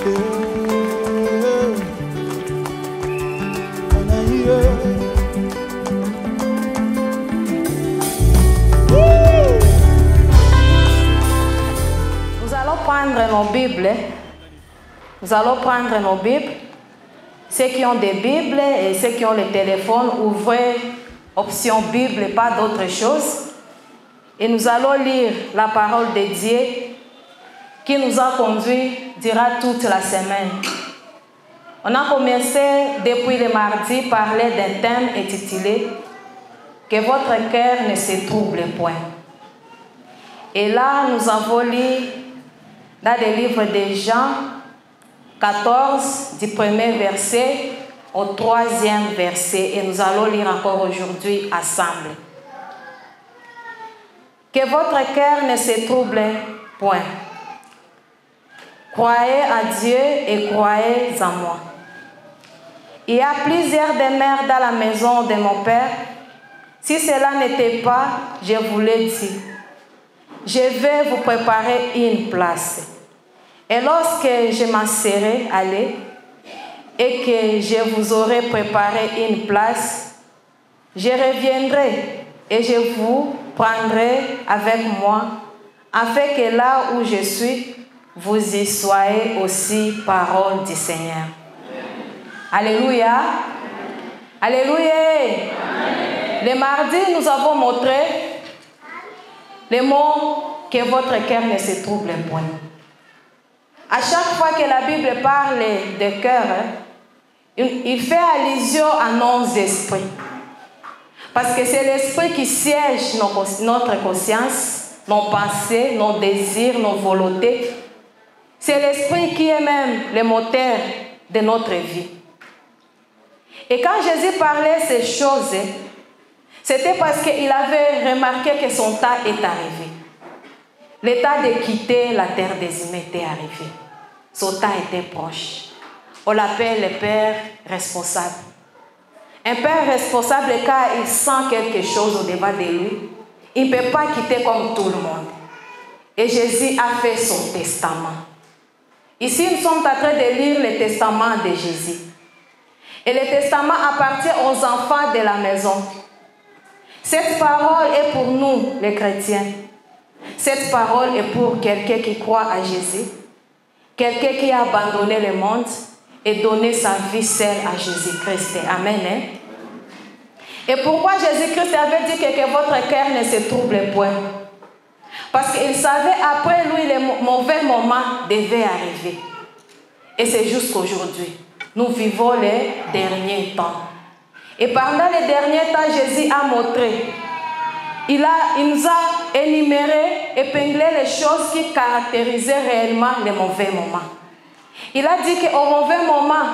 Nous allons prendre nos Bibles. Nous allons prendre nos Bibles. Ceux qui ont des Bibles et ceux qui ont les téléphones, ouvrez option Bible et pas d'autre chose. Et nous allons lire la parole de Dieu qui nous a conduits durant toute la semaine. On a commencé depuis le mardi à parler d'un thème intitulé « Que votre cœur ne se trouble point ». Et là, nous avons lu dans le livre de Jean 14, du premier verset au troisième verset. Et nous allons lire encore aujourd'hui ensemble. Que votre cœur ne se trouble point. Croyez à Dieu et croyez en moi. Il y a plusieurs demeures dans la maison de mon Père. Si cela n'était pas, je vous l'ai dit. Je vais vous préparer une place. Et lorsque je m'en serai allé et que je vous aurai préparé une place, je reviendrai et je vous prendrai avec moi, afin que là où je suis, vous y soyez aussi, parole du Seigneur. Alléluia. Alléluia. Le mardi, nous avons montré le mot que votre cœur ne se trouble point. À chaque fois que la Bible parle de cœur, il fait allusion à nos esprits. Parce que c'est l'esprit qui siège notre conscience, nos pensées, nos désirs, nos volontés. C'est l'esprit qui est même le moteur de notre vie. Et quand Jésus parlait ces choses, c'était parce qu'il avait remarqué que son temps est arrivé. Le temps de quitter la terre des humains était arrivé. Son temps était proche. On l'appelle le Père responsable. Un Père responsable, car il sent quelque chose au-devant de lui, il ne peut pas quitter comme tout le monde. Et Jésus a fait son testament. Ici, nous sommes en train de lire le testament de Jésus. Et le testament appartient aux enfants de la maison. Cette parole est pour nous, les chrétiens. Cette parole est pour quelqu'un qui croit à Jésus, quelqu'un qui a abandonné le monde et donné sa vie seule à Jésus-Christ. Amen. Hein? Et pourquoi Jésus-Christ avait dit que votre cœur ne se trouble point? Parce qu'il savait après lui le mauvais moment devait arriver. Et c'est jusqu'aujourd'hui. Nous vivons les derniers temps. Et pendant les derniers temps, Jésus a montré. Il nous a énuméré, épinglé les choses qui caractérisaient réellement les mauvais moments. Il a dit qu'au mauvais moment,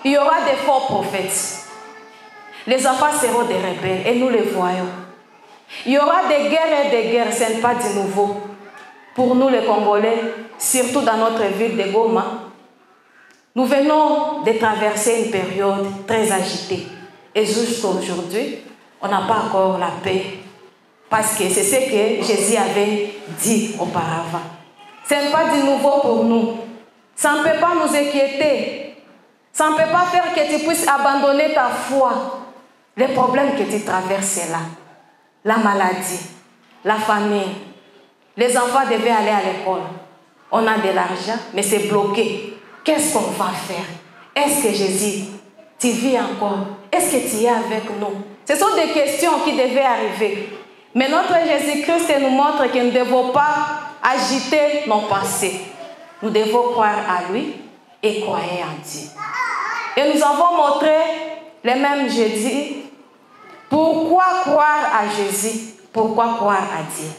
il y aura des faux prophètes. Les enfants seront des rebelles et nous les voyons. Il y aura des guerres et des guerres, ce n'est pas du nouveau. Pour nous les Congolais, surtout dans notre ville de Goma, nous venons de traverser une période très agitée. Et jusqu'à aujourd'hui, on n'a pas encore la paix. Parce que c'est ce que Jésus avait dit auparavant. Ce n'est pas du nouveau pour nous. Ça ne peut pas nous inquiéter. Ça ne peut pas faire que tu puisses abandonner ta foi. Les problèmes que tu traverses, c'est là. La maladie, la famine. Les enfants devaient aller à l'école. On a de l'argent, mais c'est bloqué. Qu'est-ce qu'on va faire? Est-ce que Jésus, tu vis encore? Est-ce que tu es avec nous? Ce sont des questions qui devaient arriver. Mais notre Jésus-Christ nous montre que nous ne devons pas agiter nos pensées. Nous devons croire à lui et croire en Dieu. Et nous avons montré le même jeudi. Pourquoi croire à Jésus? Pourquoi croire à Dieu?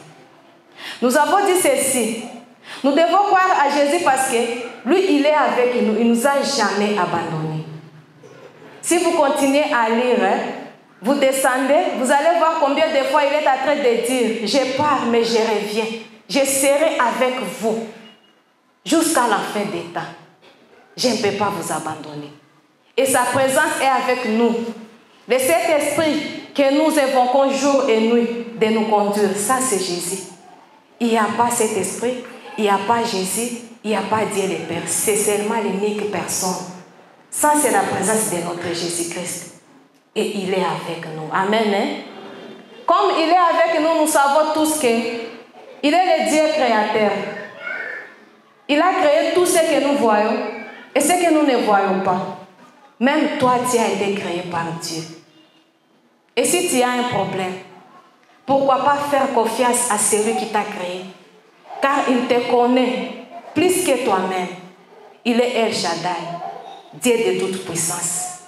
Nous avons dit ceci. Nous devons croire à Jésus parce que lui, il est avec nous. Il ne nous a jamais abandonnés. Si vous continuez à lire, vous descendez, vous allez voir combien de fois il est en train de dire « Je pars, mais je reviens. Je serai avec vous jusqu'à la fin des temps. Je ne peux pas vous abandonner. » Et sa présence est avec nous. De cet esprit que nous évoquons jour et nuit de nous conduire, ça c'est Jésus. Il n'y a pas cet esprit, il n'y a pas Jésus, il n'y a pas Dieu le Père. C'est seulement l'unique personne. Ça, c'est la présence de notre Jésus-Christ. Et il est avec nous. Amen. Hein? Comme il est avec nous, nous savons tous qu'il est le Dieu créateur. Il a créé tout ce que nous voyons et ce que nous ne voyons pas. Même toi, tu as été créé par Dieu. Et si tu as un problème, pourquoi pas faire confiance à celui qui t'a créé? Car il te connaît plus que toi-même. Il est El Shaddai, Dieu de toute puissance.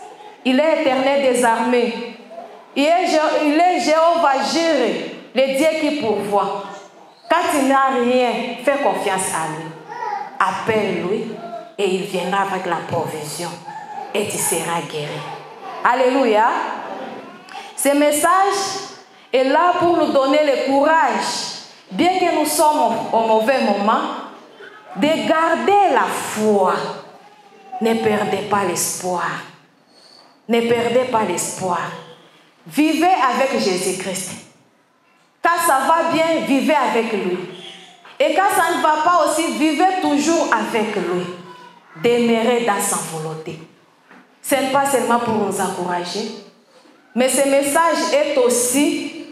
Il est éternel des armées. Il est Jéhovah Jireh, le Dieu qui pourvoit. Quand tu n'as rien, fais confiance à lui. Appelle-lui et il viendra avec la provision. Et tu seras guéri. Alléluia. Ce message est là pour nous donner le courage, bien que nous sommes au mauvais moment, de garder la foi. Ne perdez pas l'espoir. Ne perdez pas l'espoir. Vivez avec Jésus-Christ. Quand ça va bien, vivez avec lui. Et quand ça ne va pas aussi, vivez toujours avec lui. Demeurez dans sa volonté. Ce n'est pas seulement pour nous encourager, mais ce message est aussi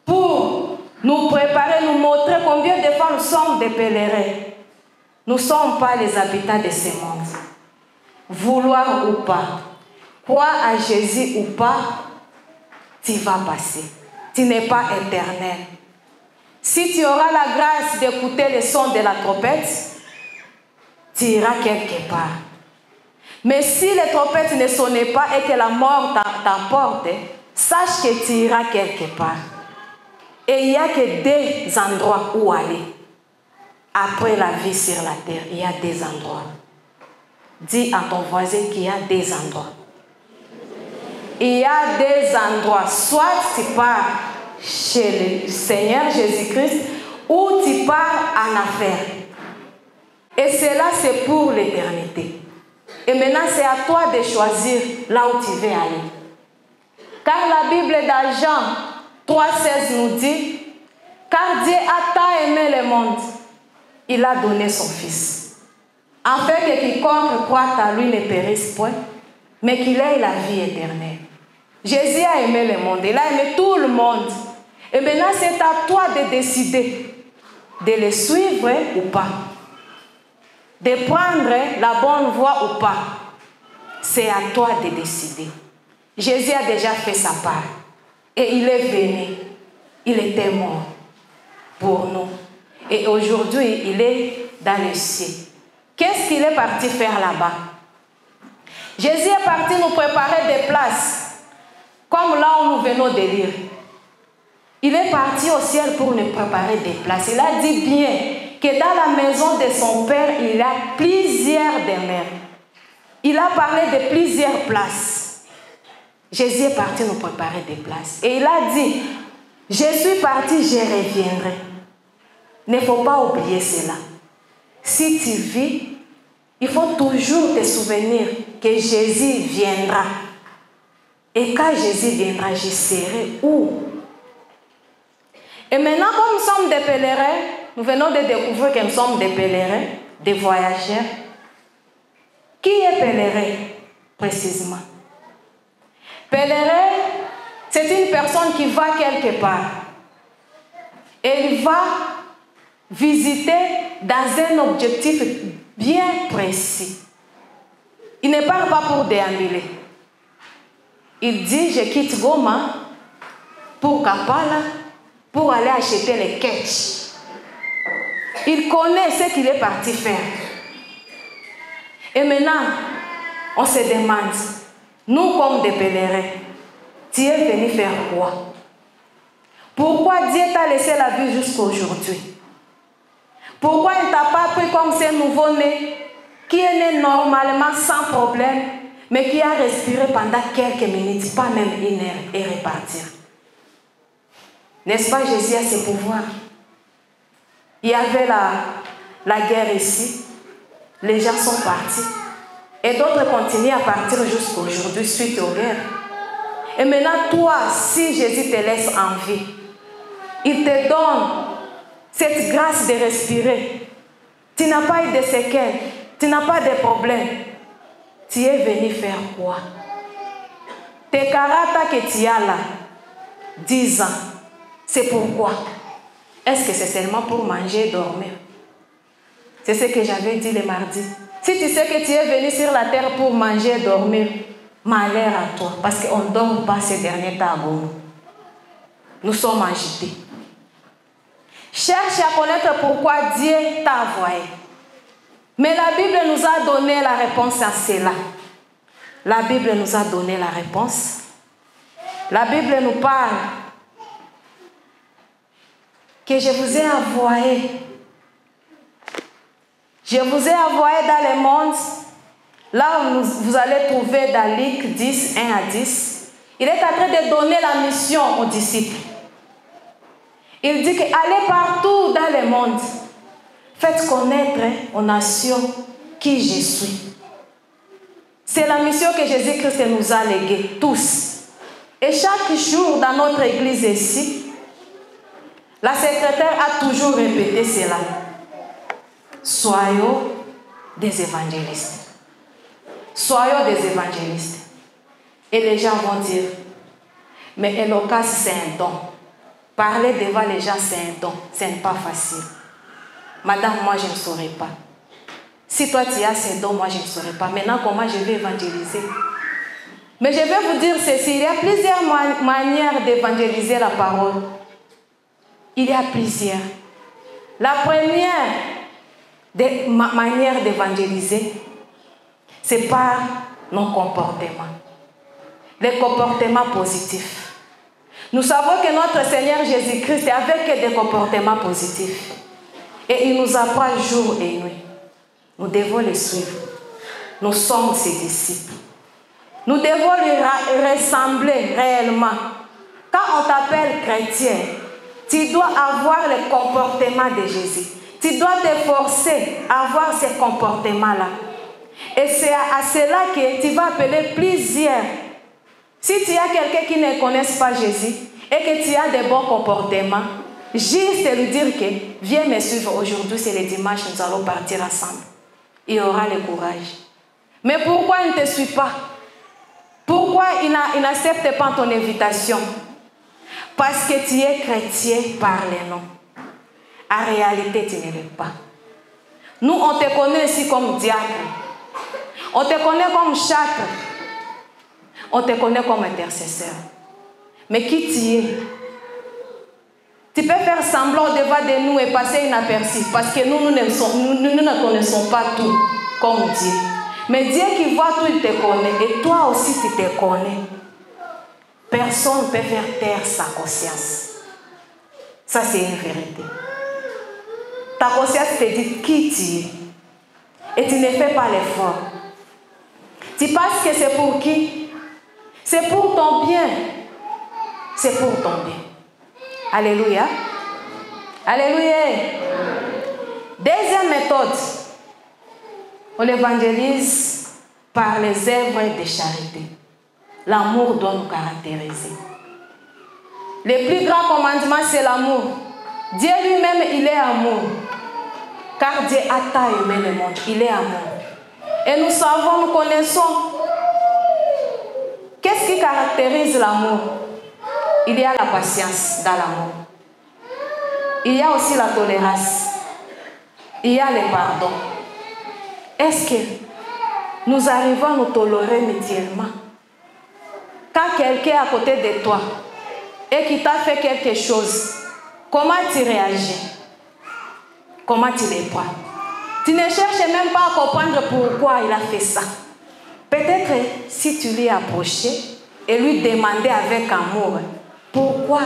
pour nous préparer, nous montrer combien de fois nous sommes des pèlerins. Nous ne sommes pas les habitants de ce monde. Vouloir ou pas, croire à Jésus ou pas, tu vas passer. Tu n'es pas éternel. Si tu auras la grâce d'écouter le son de la trompette, tu iras quelque part. Mais si les trompettes ne sonnaient pas et que la mort t'emporte, sache que tu iras quelque part. Et il n'y a que des endroits où aller. Après la vie sur la terre, il y a des endroits. Dis à ton voisin qu'il y a des endroits. Il y a des endroits. Soit tu pars chez le Seigneur Jésus-Christ ou tu pars en affaires. Et cela, c'est pour l'éternité. Et maintenant, c'est à toi de choisir là où tu veux aller. Car la Bible dans Jean 3,16 nous dit, car Dieu a tant aimé le monde, il a donné son Fils. Afin que quiconque croit à lui ne périsse point, mais qu'il ait la vie éternelle. Jésus a aimé le monde, il a aimé tout le monde. Et maintenant, c'est à toi de décider de le suivre ou pas. De prendre la bonne voie ou pas. C'est à toi de décider. Jésus a déjà fait sa part. Et il est venu. Il était mort pour nous. Et aujourd'hui, il est dans le ciel. Qu'est-ce qu'il est parti faire là-bas? Jésus est parti nous préparer des places. Comme là où nous venons de lire. Il est parti au ciel pour nous préparer des places. Il a dit bien que dans la maison de son Père, il y a plusieurs demeures. Il a parlé de plusieurs places. Jésus est parti nous préparer des places. Et il a dit, je suis parti, je reviendrai. Il ne faut pas oublier cela. Si tu vis, il faut toujours te souvenir que Jésus viendra. Et quand Jésus viendra, je serai où? Et maintenant, comme nous sommes des pèlerins, nous venons de découvrir que nous sommes des pèlerins, des voyageurs. Qui est pèlerin, précisément? Pèlerin, c'est une personne qui va quelque part. Et il va visiter dans un objectif bien précis. Il ne part pas pour déambuler. Il dit, je quitte Goma pour Kampala, pour aller acheter les catch. Il connaît ce qu'il est parti faire. Et maintenant, on se demande, nous comme des pèlerins, tu es venu faire quoi? Pourquoi Dieu t'a laissé la vie jusqu'à aujourd'hui? Pourquoi il ne t'a pas pris comme ce nouveau-né qui est né normalement sans problème, mais qui a respiré pendant quelques minutes, pas même une heure, et repartir? N'est-ce pas, Jésus a ses pouvoirs? Il y avait la guerre ici. Les gens sont partis. Et d'autres continuent à partir jusqu'à aujourd'hui suite aux guerres. Et maintenant, toi, si Jésus te laisse en vie, il te donne cette grâce de respirer. Tu n'as pas eu de séquelles. Tu n'as pas de problèmes. Tu es venu faire quoi? Tes karatas que tu as là, 10 ans, c'est pourquoi? Est-ce que c'est seulement pour manger et dormir? C'est ce que j'avais dit le mardi. Si tu sais que tu es venu sur la terre pour manger et dormir, malheur à toi, parce qu'on ne dort pas ces derniers temps. Nous sommes agités. Cherche à connaître pourquoi Dieu t'a envoyé. Mais la Bible nous a donné la réponse à cela. La Bible nous a donné la réponse. La Bible nous parle que je vous ai envoyé. Je vous ai envoyé dans le monde. Là où vous allez trouver dans Luc 10, 1 à 10. Il est en train de donner la mission aux disciples. Il dit que allez partout dans le monde. Faites connaître aux nations qui je suis. C'est la mission que Jésus-Christ nous a léguée, tous. Et chaque jour dans notre église ici, la secrétaire a toujours répété cela. Soyons des évangélistes. Soyons des évangélistes. Et les gens vont dire, mais éloquence c'est un don. Parler devant les gens c'est un don. Ce n'est pas facile. Madame, moi je ne saurais pas. Si toi tu as ces dons, moi je ne saurais pas. Maintenant, comment je vais évangéliser? Mais je vais vous dire ceci, il y a plusieurs manières d'évangéliser la parole. Il y a plusieurs. La première manière d'évangéliser, c'est par nos comportements. Les comportements positifs. Nous savons que notre Seigneur Jésus-Christ est avec des comportements positifs. Et il nous apprend jour et nuit. Nous devons le suivre. Nous sommes ses disciples. Nous devons lui ressembler réellement. Quand on t'appelle chrétien, tu dois avoir le comportement de Jésus. Tu dois te forcer à avoir ce comportement-là. Et c'est à cela que tu vas appeler plusieurs. Si tu as quelqu'un qui ne connaît pas Jésus et que tu as des bons comportements, juste lui dire que viens me suivre aujourd'hui, c'est le dimanche, nous allons partir ensemble. Il aura le courage. Mais pourquoi il ne te suit pas? Pourquoi il n'accepte pas ton invitation? Parce que tu es chrétien par les noms. En réalité, tu ne l'es pas. Nous, on te connaît ici comme diacre. On te connaît comme châtre. On te connaît comme intercesseur. Mais qui tu es? Tu peux faire semblant devant de nous et passer inaperçu. Parce que nous ne connaissons pas tout comme Dieu. Mais Dieu qui voit tout, il te connaît. Et toi aussi, tu te connais. Personne ne peut faire taire sa conscience. Ça, c'est une vérité. Ta conscience te dit qui tu es. Et tu ne fais pas l'effort. Tu penses que c'est pour qui? C'est pour ton bien. C'est pour ton bien. Alléluia. Alléluia. Deuxième méthode. On évangélise par les œuvres de charité. L'amour doit nous caractériser. Le plus grand commandement, c'est l'amour. Dieu lui-même, il est amour. Car Dieu a tant aimé le monde. Il est amour. Et nous savons, nous connaissons. Qu'est-ce qui caractérise l'amour? Il y a la patience dans l'amour. Il y a aussi la tolérance. Il y a le pardon. Est-ce que nous arrivons à nous tolérer mutuellement? Quand quelqu'un est à côté de toi et qui t'a fait quelque chose, comment tu réagis? Comment tu les prends? Tu ne cherches même pas à comprendre pourquoi il a fait ça. Peut-être si tu lui approchais et lui demandais avec amour pourquoi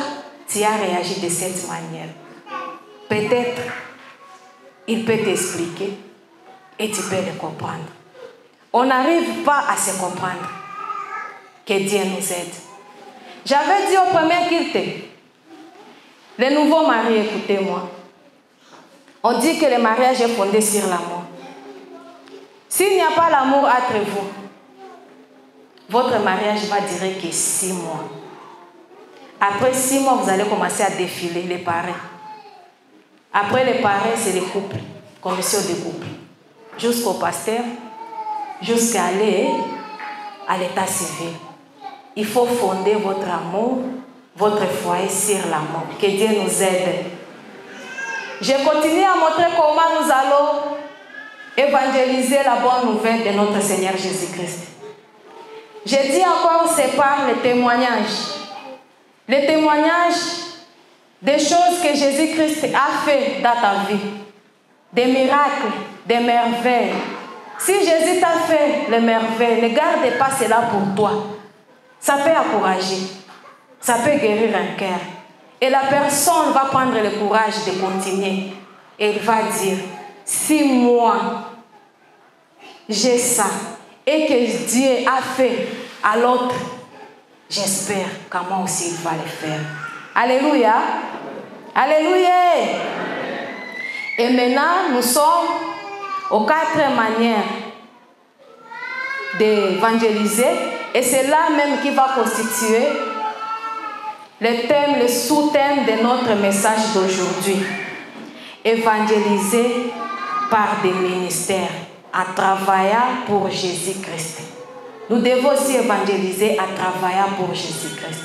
tu as réagi de cette manière, peut-être il peut t'expliquer et tu peux le comprendre. On n'arrive pas à se comprendre. Que Dieu nous aide. J'avais dit au premier culte, les nouveaux mariés, écoutez-moi. On dit que le mariage est fondé sur l'amour. S'il n'y a pas l'amour entre vous, votre mariage va durer que 6 mois. Après 6 mois, vous allez commencer à défiler les parrains. Après les parrains, c'est les couples. commission de couple, jusqu'au pasteur, jusqu'à aller à l'état civil. Il faut fonder votre amour, votre foyer sur l'amour. Que Dieu nous aide. Je continue à montrer comment nous allons évangéliser la bonne nouvelle de notre Seigneur Jésus-Christ. Je dis encore, c'est par le témoignage. Le témoignage des choses que Jésus-Christ a fait dans ta vie. Des miracles, des merveilles. Si Jésus t'a fait les merveilles, ne garde pas cela pour toi. Ça peut encourager. Ça peut guérir un cœur. Et la personne va prendre le courage de continuer. Et il va dire, si moi, j'ai ça, et que Dieu a fait à l'autre, j'espère qu'à moi aussi il va le faire. Alléluia. Alléluia. Et maintenant, nous sommes aux 4 manières d'évangéliser. Et c'est là même qui va constituer le thème, le sous-thème de notre message d'aujourd'hui. Évangéliser par des ministères, en travaillant pour Jésus-Christ. Nous devons aussi évangéliser en travaillant pour Jésus-Christ.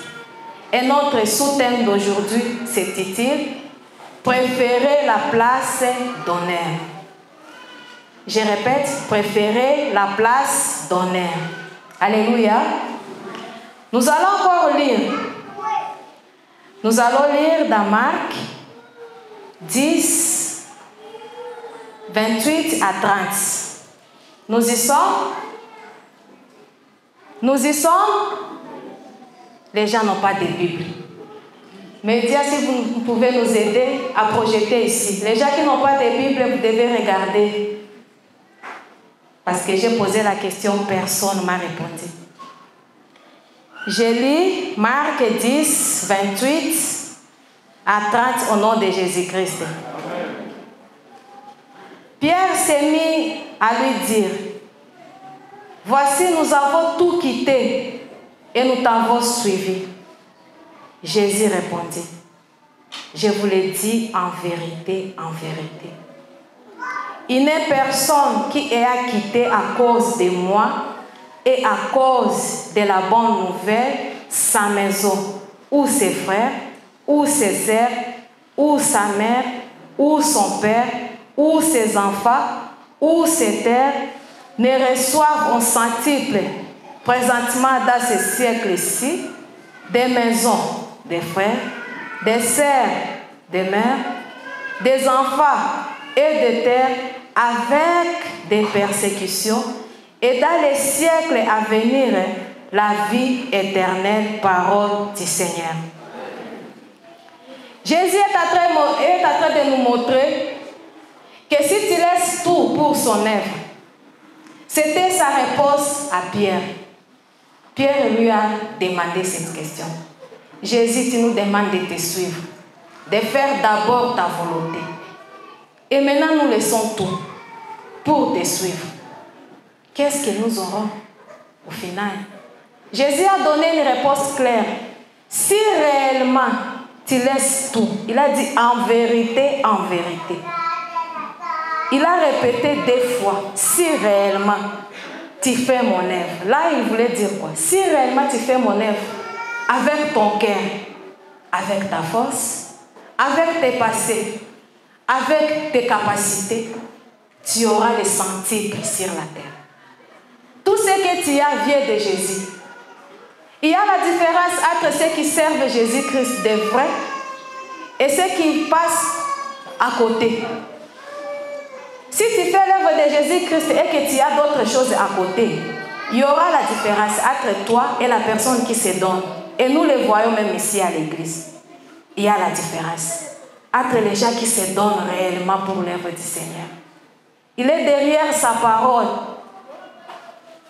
Et notre sous-thème d'aujourd'hui s'intitule « Préférer la place d'honneur ». Je répète, préférer la place d'honneur. Alléluia. Nous allons encore lire. Nous allons lire dans Marc 10, 28 à 30. Nous y sommes. Nous y sommes. Les gens n'ont pas de Bible. Médias, si vous pouvez nous aider à projeter ici. Les gens qui n'ont pas de Bible, vous devez regarder. Parce que j'ai posé la question, personne ne m'a répondu. Je lis Marc 10, 28 à 30 au nom de Jésus-Christ. Pierre s'est mis à lui dire, « Voici, nous avons tout quitté et nous t'avons suivi. » Jésus répondit, « Je vous le dis en vérité, il n'est personne qui ait quitté à cause de moi et à cause de la bonne nouvelle sa maison, ou ses frères, ou ses sœurs, ou sa mère, ou son père, ou ses enfants, ou ses terres, ne reçoivent en centuple présentement dans ce siècle-ci des maisons, des frères, des sœurs, des mères, des enfants et des terres avec des persécutions et dans les siècles à venir la vie éternelle, parole du Seigneur. Jésus est en train de nous montrer que si tu laisses tout pour son œuvre, c'était sa réponse à Pierre. Pierre lui a demandé cette question. Jésus, tu nous demandes de te suivre, de faire d'abord ta volonté. Et maintenant, nous laissons tout pour te suivre. Qu'est-ce que nous aurons au final? Jésus a donné une réponse claire. Si réellement tu laisses tout, il a dit en vérité, il a répété 2 fois, si réellement tu fais mon œuvre. Là, il voulait dire quoi? Si réellement tu fais mon œuvre avec ton cœur, avec ta force, avec tes passés, avec tes capacités, tu auras le centuple sur la terre. Tout ce que tu as vient de Jésus. Il y a la différence entre ceux qui servent Jésus-Christ de vrai et ceux qui passent à côté. Si tu fais l'œuvre de Jésus-Christ et que tu as d'autres choses à côté, il y aura la différence entre toi et la personne qui se donne. Et nous le voyons même ici à l'église. Il y a la différence entre les gens qui se donnent réellement pour l'œuvre du Seigneur. Il est derrière sa parole.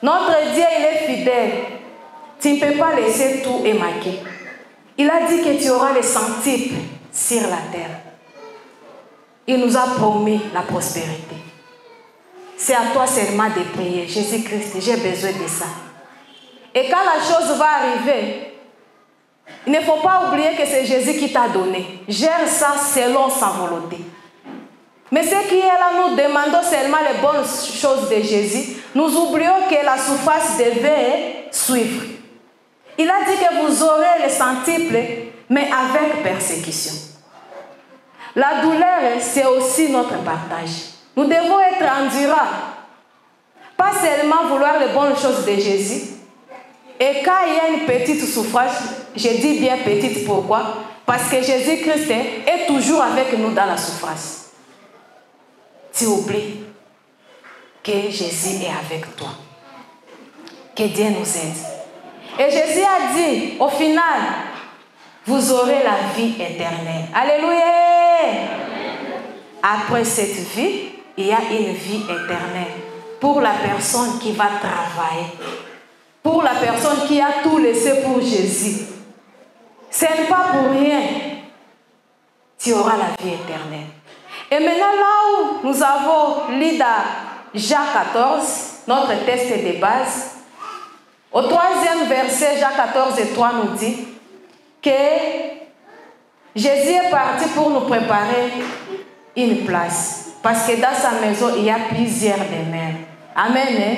Notre Dieu, il est fidèle. Tu ne peux pas laisser tout émaquer. Il a dit que tu auras le centuple sur la terre. Il nous a promis la prospérité. C'est à toi seulement de prier. Jésus-Christ, j'ai besoin de ça. Et quand la chose va arriver, il ne faut pas oublier que c'est Jésus qui t'a donné. Gère ça selon sa volonté. Mais ce qui est là, nous demandons seulement les bonnes choses de Jésus. Nous oublions que la souffrance devait suivre. Il a dit que vous aurez le centuple, mais avec persécution. La douleur, c'est aussi notre partage. Nous devons être endurants. Pas seulement vouloir les bonnes choses de Jésus. Et quand il y a une petite souffrance, je dis bien petite, pourquoi? Parce que Jésus-Christ est toujours avec nous dans la souffrance. Tu oublies que Jésus est avec toi. Que Dieu nous aide. Et Jésus a dit, au final, vous aurez la vie éternelle. Alléluia! Après cette vie, il y a une vie éternelle. Pour la personne qui va travailler. Pour la personne qui a tout laissé pour Jésus. Ce n'est pas pour rien. Tu auras la vie éternelle. Et maintenant, là où nous avons lu dans Jacques 14, notre texte de base, au 3e verset, Jacques 14 et 3 nous dit que Jésus est parti pour nous préparer une place. Parce que dans sa maison, il y a plusieurs demeures. Amen. Hein?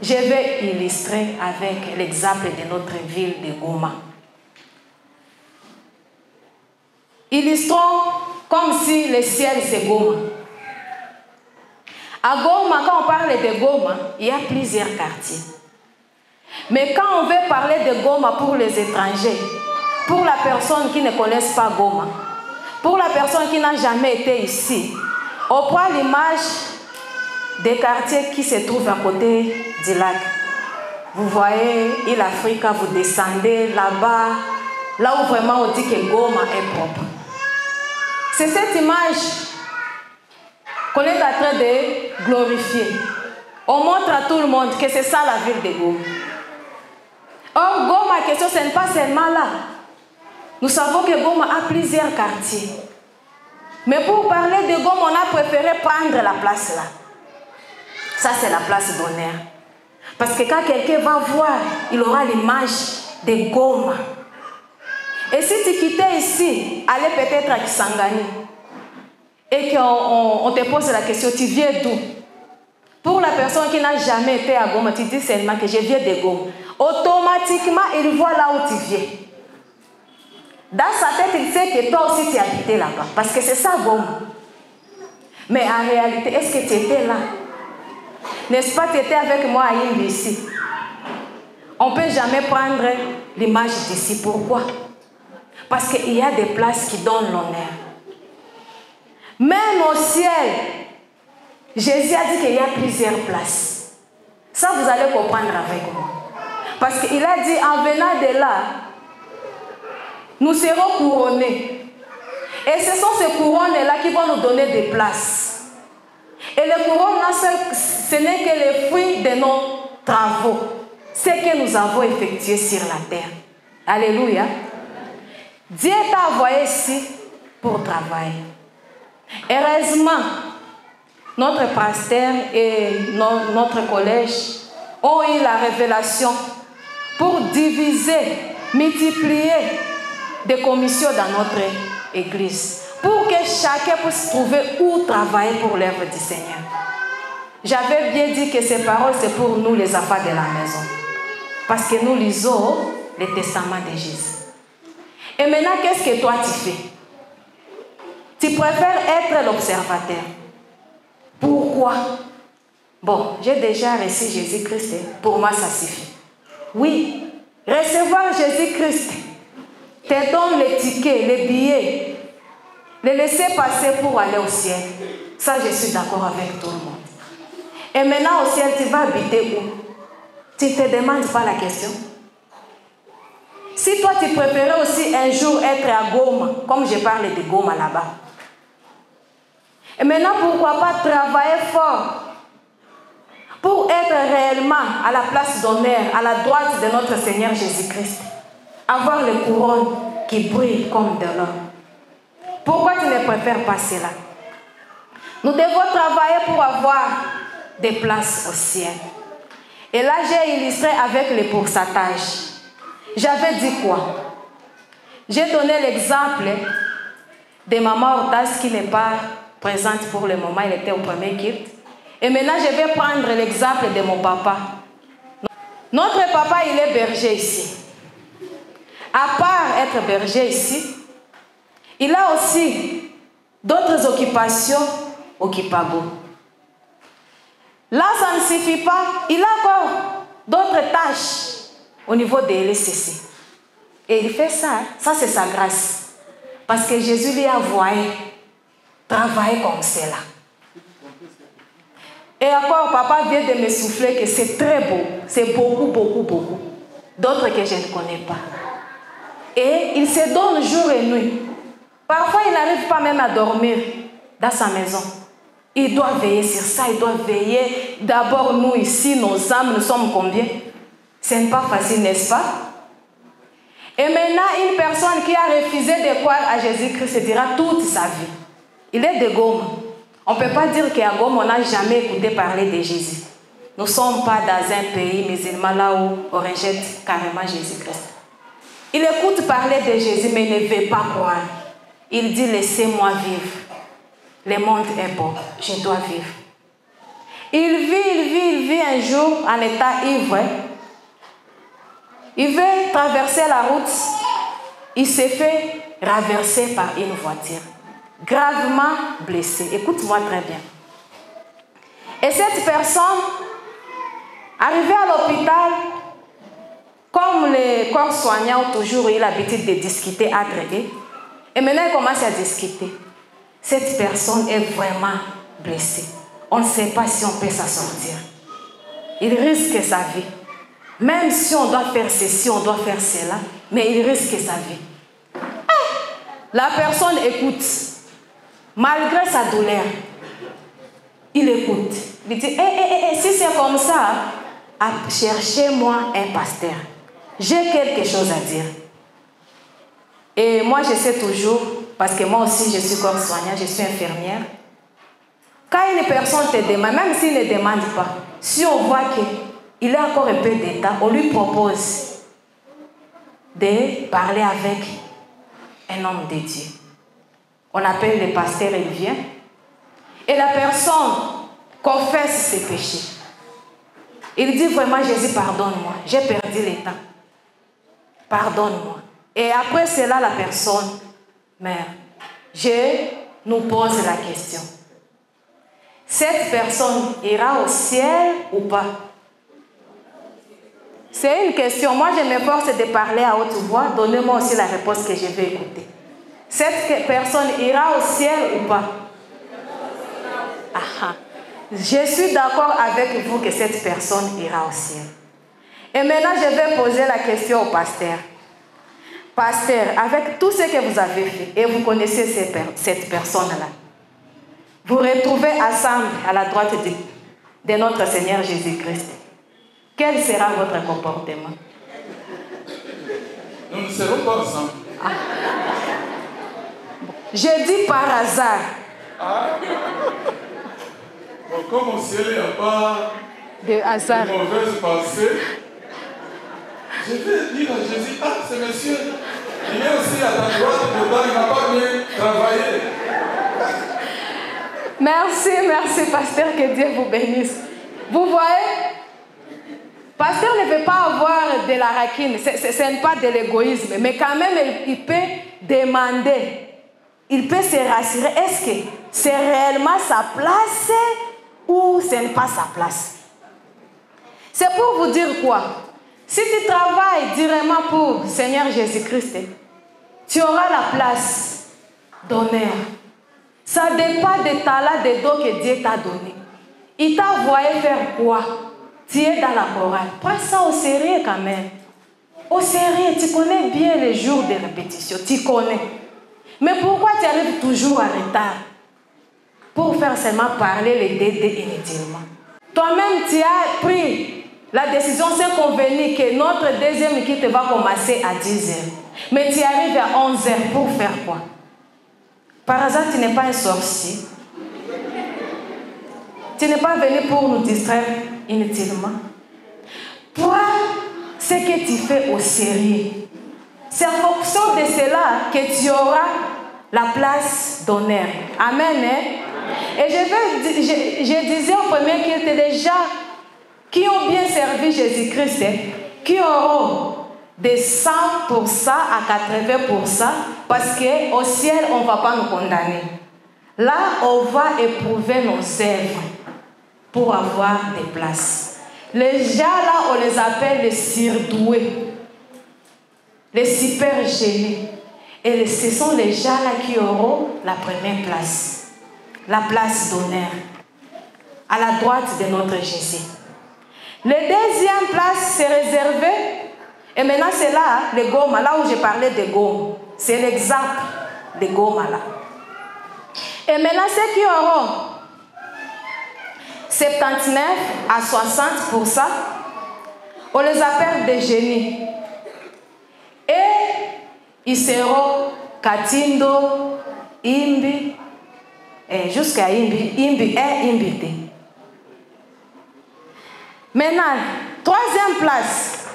Je vais illustrer avec l'exemple de notre ville de Goma. Illustrons comme si le ciel c'est Goma. À Goma, quand on parle de Goma, il y a plusieurs quartiers. Mais quand on veut parler de Goma pour les étrangers, pour la personne qui ne connaît pas Goma, pour la personne qui n'a jamais été ici, on prend l'image des quartiers qui se trouvent à côté du lac. Vous voyez, l'île Africa, vous descendez là-bas, là où vraiment on dit que Goma est propre. C'est cette image qu'on est en train de glorifier. On montre à tout le monde que c'est ça la ville de Goma. Or, Goma, question, ce n'est pas seulement là. Nous savons que Goma a plusieurs quartiers. Mais pour parler de Goma, on a préféré prendre la place là. Ça, c'est la place d'honneur. Parce que quand quelqu'un va voir, il aura l'image de Goma. Et si tu quittais ici, allez peut-être à Kisangani, et qu'on te pose la question, tu viens d'où? Pour la personne qui n'a jamais été à Goma, tu dis seulement que je viens de Goma. Automatiquement, il voit là où tu viens. Dans sa tête, il sait que toi aussi tu habitais là-bas. Parce que c'est ça Goma. Mais en réalité, est-ce que tu étais là? N'est-ce pas, tu étais avec moi à Yimbi ici? On ne peut jamais prendre l'image d'ici. Pourquoi? Parce qu'il y a des places qui donnent l'honneur. Même au ciel, Jésus a dit qu'il y a plusieurs places. Ça, vous allez comprendre avec moi. Parce qu'il a dit, en venant de là, nous serons couronnés. Et ce sont ces couronnes-là qui vont nous donner des places. Et les couronnes-là, ce n'est que le fruit de nos travaux. Ce que nous avons effectué sur la terre. Alléluia. Dieu t'a envoyé ici pour travailler. Heureusement, notre pasteur et notre collège ont eu la révélation pour diviser, multiplier des commissions dans notre église. Pour que chacun puisse trouver où travailler pour l'œuvre du Seigneur. J'avais bien dit que ces paroles, c'est pour nous les enfants de la maison. Parce que nous lisons le testament de Jésus. Et maintenant, qu'est-ce que toi tu fais? Tu préfères être l'observateur. Pourquoi? Bon, j'ai déjà reçu Jésus-Christ. Pour moi, ça suffit. Oui, recevoir Jésus-Christ te donne les tickets, les billets, les laisser passer pour aller au ciel. Ça, je suis d'accord avec tout le monde. Et maintenant, au ciel, tu vas habiter où? Tu ne te demandes pas la question. Si toi, tu préférais aussi un jour être à Goma, comme je parle de Goma là-bas. Et maintenant, pourquoi pas travailler fort pour être réellement à la place d'honneur, à la droite de notre Seigneur Jésus-Christ. Avoir les couronnes qui brillent comme de l'or. Pourquoi tu ne préfères pas cela? Nous devons travailler pour avoir des places au ciel. Et là, j'ai illustré avec les pourcentages. J'avais dit quoi? J'ai donné l'exemple de maman Hortense qui n'est pas présente pour le moment, il était au premier culte. Et maintenant, je vais prendre l'exemple de mon papa. Notre papa, il est berger ici. À part être berger ici, il a aussi d'autres occupations au Kipago. Là, ça ne suffit pas. Il a encore d'autres tâches au niveau de l'SCC. Et il fait ça. Ça, c'est sa grâce. Parce que Jésus lui a envoyé travailler comme cela. Et encore, papa vient de me souffler que c'est très beau. C'est beaucoup, beaucoup, beaucoup. D'autres que je ne connais pas. Et il se donne jour et nuit. Parfois, il n'arrive pas même à dormir dans sa maison. Il doit veiller sur ça, il doit veiller. D'abord, nous ici, nos âmes, nous sommes combien? Ce n'est pas facile, n'est-ce pas? Et maintenant, une personne qui a refusé de croire à Jésus-Christ se dira toute sa vie. Il est de Goma. On ne peut pas dire qu'à Goma, on n'a jamais écouté parler de Jésus. Nous ne sommes pas dans un pays musulman là où on rejette carrément Jésus-Christ. Il écoute parler de Jésus, mais il ne veut pas croire. Il dit, laissez-moi vivre. Le monde est beau, je dois vivre. Il vit un jour en état ivre. Il veut traverser la route. Il s'est fait renverser par une voiture. Gravement blessé. Écoute-moi très bien. Et cette personne, arrivée à l'hôpital, comme les corps soignants ont toujours eu l'habitude de discuter entre eux, et maintenant ils commencent à discuter. Cette personne est vraiment blessée. On ne sait pas si on peut s'en sortir. Il risque sa vie. Même si on doit faire ceci, on doit faire cela, mais il risque sa vie. La personne écoute. Malgré sa douleur, il écoute. Il dit, si c'est comme ça, cherchez-moi un pasteur. J'ai quelque chose à dire. Et moi, je sais toujours, parce que moi aussi, je suis corps soignant, je suis infirmière. Quand une personne te demande, même s'il ne demande pas, si on voit qu'il a encore un peu d'état, on lui propose de parler avec un homme de Dieu. On appelle le pasteur, il vient. Et la personne confesse ses péchés. Il dit vraiment, Jésus, pardonne-moi. J'ai perdu l'état. Pardonne-moi. Et après cela, la personne meurt. Je nous pose la question. Cette personne ira au ciel ou pas? C'est une question. Moi, je m'efforce de parler à haute voix. Donnez-moi aussi la réponse que je vais écouter. Cette personne ira au ciel ou pas? Aha. Je suis d'accord avec vous que cette personne ira au ciel. Et maintenant, je vais poser la question au pasteur. Pasteur, avec tout ce que vous avez fait, et vous connaissez cette personne-là, vous retrouvez ensemble à la droite de notre Seigneur Jésus-Christ. Quel sera votre comportement? Nous ne serons pas ensemble. Ah. J'ai dit par hasard. Ah. Bon, comme au ciel, il n'y a pas de hasard. De mauvaises pensées. Je vais dire à Jésus, ah, c'est monsieur, il est aussi à ta droite, pourtant il n'a pas bien travaillé. Merci, pasteur, que Dieu vous bénisse. Vous voyez, pasteur ne veut pas avoir de la raquine, ce n'est pas de l'égoïsme, mais quand même, il peut demander, il peut se rassurer, est-ce que c'est réellement sa place ou ce n'est pas sa place? C'est pour vous dire quoi? Si tu travailles directement pour Seigneur Jésus-Christ, tu auras la place d'honneur. Ça dépend des talents, des dons que Dieu t'a donné. Il t'a envoyé faire quoi? Tu es dans la chorale. Prends ça au sérieux quand même. Au sérieux, tu connais bien les jours de répétition. Tu connais. Mais pourquoi tu arrives toujours en retard? Pour faire seulement parler les dédés inutilement. Toi-même, tu as pris la décision, c'est convenu que notre deuxième kit va commencer à 10h. Mais tu arrives à 11h pour faire quoi? Par hasard, tu n'es pas un sorcier. Tu n'es pas venu pour nous distraire inutilement. Prends ce que tu fais au sérieux. C'est en fonction de cela que tu auras la place d'honneur. Amen. Hein? Et je disais au premier qu'il était des gens qui ont bien servi Jésus-Christ, qui auront de 100% à 80%, parce qu'au ciel, on ne va pas nous condamner. Là, on va éprouver nos œuvres pour avoir des places. Les gens là, on les appelle les surdoués, les super génies. Et ce sont les gens là qui auront la première place, la place d'honneur, à la droite de notre Jésus. La deuxième place, c'est réservé. Et maintenant, c'est là, les Goma, là où j'ai parlé de Goma. C'est l'exemple de Goma là. Et maintenant, ceux qui auront 79 à 60%, on les appelle des génies. Et ils seront Katindo, Imbi, et jusqu'à Imbi, Imbi et Imbité. Maintenant, troisième place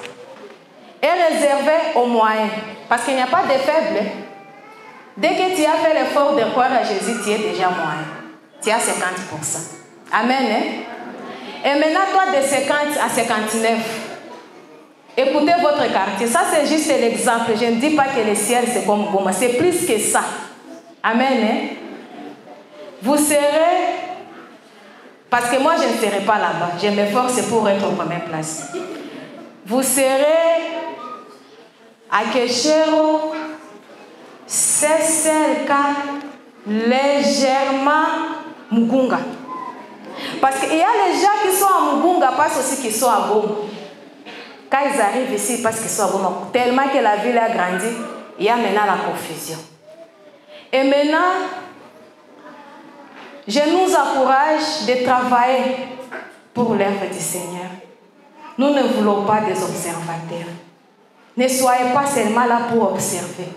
est réservée aux moyens. Parce qu'il n'y a pas de faibles. Dès que tu as fait l'effort de croire à Jésus, tu es déjà moyen. Tu as 50%. Amen. Hein? Et maintenant, toi, de 50 à 59, écoutez votre quartier. Ça, c'est juste l'exemple. Je ne dis pas que le ciel, c'est comme Goma. C'est plus que ça. Amen. Hein? Vous serez... Parce que moi, je ne serai pas là-bas. Je m'efforce pour être aux premières places. Vous serez à Keshero, CCLK, légèrement Mugunga. Parce qu'il y a les gens qui sont à Mugunga, parce aussi qu'ils sont à Goma. Quand ils arrivent ici, parce qu'ils sont à Goma, tellement que la ville a grandi, il y a maintenant la confusion. Et maintenant, je nous encourage de travailler pour l'œuvre du Seigneur. Nous ne voulons pas des observateurs. Ne soyez pas seulement là pour observer.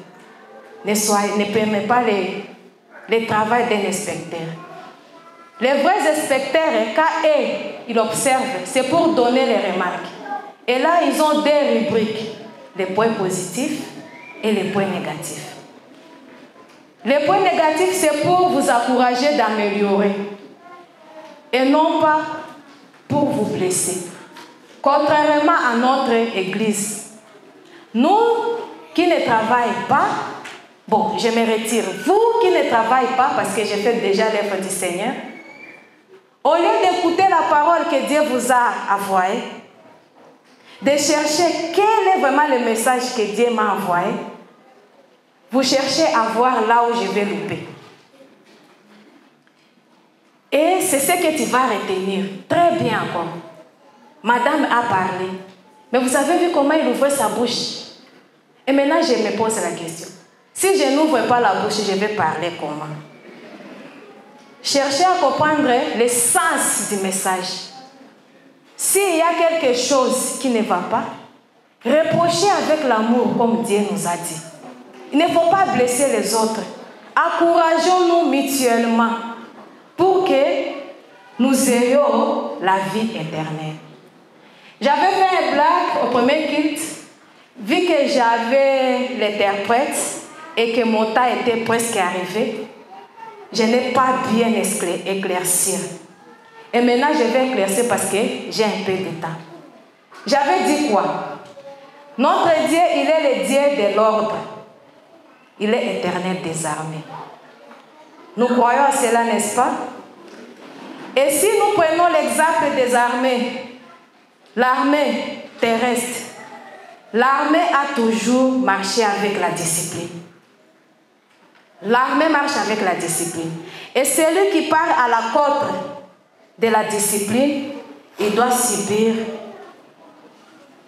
Ne permettez pas le travail d'un inspecteur. Les vrais inspecteurs, quand ils observent, c'est pour donner les remarques. Et là, ils ont des rubriques. Les points positifs et les points négatifs. Les points négatifs, c'est pour vous encourager d'améliorer. Et non pas pour vous blesser. Contrairement à notre église, nous qui ne travaillons pas, bon, je me retire. Vous qui ne travaillez pas, parce que j'ai fait déjà l'œuvre du Seigneur, au lieu d'écouter la parole que Dieu vous a envoyée, de chercher quel est vraiment le message que Dieu m'a envoyé, vous cherchez à voir là où je vais louper. Et c'est ce que tu vas retenir. Très bien encore. Madame a parlé. Mais vous avez vu comment il ouvrait sa bouche. Et maintenant, je me pose la question. Si je n'ouvre pas la bouche, je vais parler comment? Cherchez à comprendre le sens du message. S'il y a quelque chose qui ne va pas, reprochez avec l'amour comme Dieu nous a dit. Il ne faut pas blesser les autres. Encourageons-nous mutuellement pour que nous ayons la vie éternelle. J'avais fait un blague au premier culte, vu que j'avais l'interprète et que mon temps était presque arrivé, je n'ai pas bien éclairci. Et maintenant, je vais éclaircir parce que j'ai un peu de temps. J'avais dit quoi? Notre Dieu, il est le Dieu de l'ordre. Il est éternel des armées. Nous croyons à cela, n'est-ce pas? Et si nous prenons l'exemple des armées, l'armée terrestre, l'armée a toujours marché avec la discipline. L'armée marche avec la discipline. Et celui qui part à la contre de la discipline, il doit subir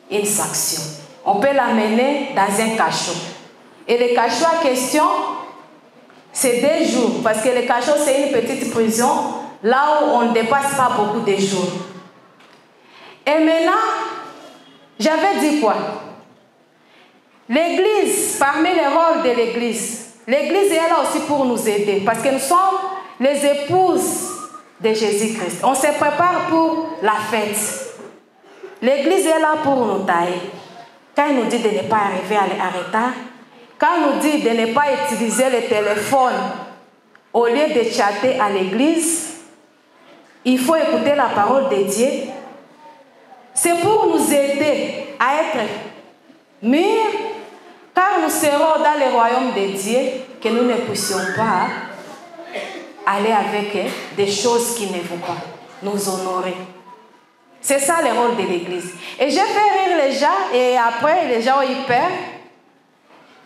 une sanction. On peut l'amener dans un cachot. Et le cachot en question, c'est 2 jours. Parce que le cachot, c'est une petite prison, là où on ne dépasse pas beaucoup de jours. Et maintenant, j'avais dit quoi? L'église, parmi les rôles de l'église, l'église est là aussi pour nous aider. Parce que nous sommes les épouses de Jésus-Christ. On se prépare pour la fête. L'église est là pour nous tailler. Quand il nous dit de ne pas arriver en retard, quand il nous dit de ne pas utiliser le téléphone au lieu de chatter à l'église, il faut écouter la parole de Dieu. C'est pour nous aider à être mûrs, car nous serons dans le royaume de Dieu, que nous ne puissions pas aller avec des choses qui ne vont pas nous honorer. C'est ça le rôle de l'église. Et j'ai fait rire les gens, et après les gens ont eu peur,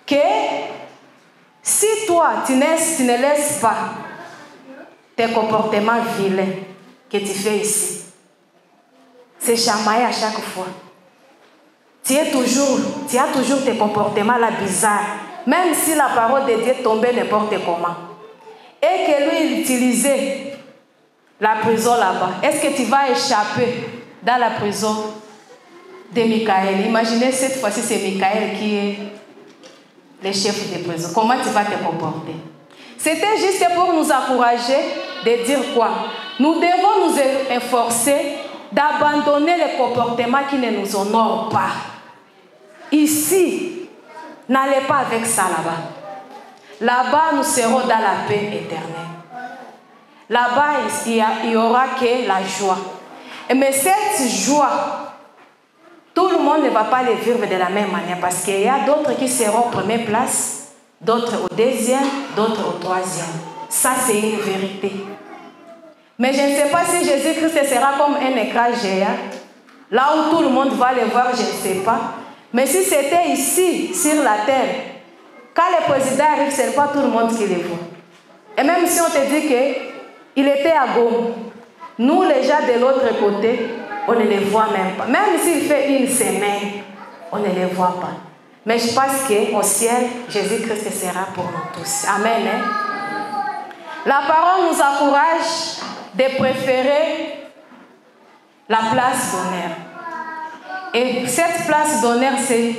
que si toi, tu ne laisses pas tes comportements vilains que tu fais ici, c'est chamaillé à chaque fois. Tu as toujours tes comportements là bizarres, même si la parole de Dieu tombait n'importe comment. Et que lui, il utilisait la prison là-bas. Est-ce que tu vas échapper dans la prison de Michael? Imaginez cette fois-ci, c'est Michael qui est le chef de prison. Comment tu vas te comporter? C'était juste pour nous encourager de dire quoi? Nous devons nous efforcer d'abandonner les comportements qui ne nous honorent pas. Ici, n'allez pas avec ça là-bas. Là-bas, nous serons dans la paix éternelle. Là-bas, il n'y aura que la joie. Mais cette joie, tout le monde ne va pas les vivre de la même manière, parce qu'il y a d'autres qui seront en première place, d'autres au deuxième, d'autres au troisième. Ça, c'est une vérité. Mais je ne sais pas si Jésus-Christ sera comme un écran géant, là où tout le monde va le voir, je ne sais pas. Mais si c'était ici, sur la terre, quand le président arrive, ce n'est pas tout le monde qui le voit. Et même si on te dit qu'il était à Goma, nous, les gens de l'autre côté, on ne les voit même pas. Même s'il fait une semaine, on ne les voit pas. Mais je pense qu'au ciel, Jésus-Christ sera pour nous tous. Amen. Hein? La parole nous encourage de préférer la place d'honneur. Et cette place d'honneur, c'est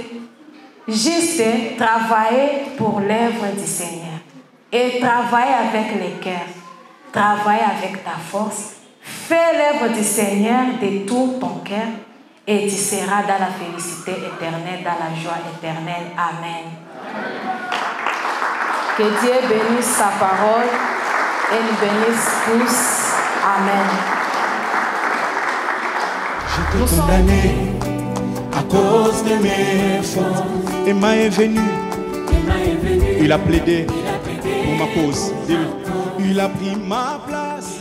juste travailler pour l'œuvre du Seigneur. Et travailler avec le cœur. Travailler avec ta force. Fais l'œuvre du Seigneur de tout ton cœur. Et tu seras dans la félicité éternelle, dans la joie éternelle. Amen. Que Dieu bénisse sa parole et nous bénisse tous. Amen. J'étais condamné à cause de mes fautes. Emma est venu. Il a plaidé pour ma cause. Il a pris ma place.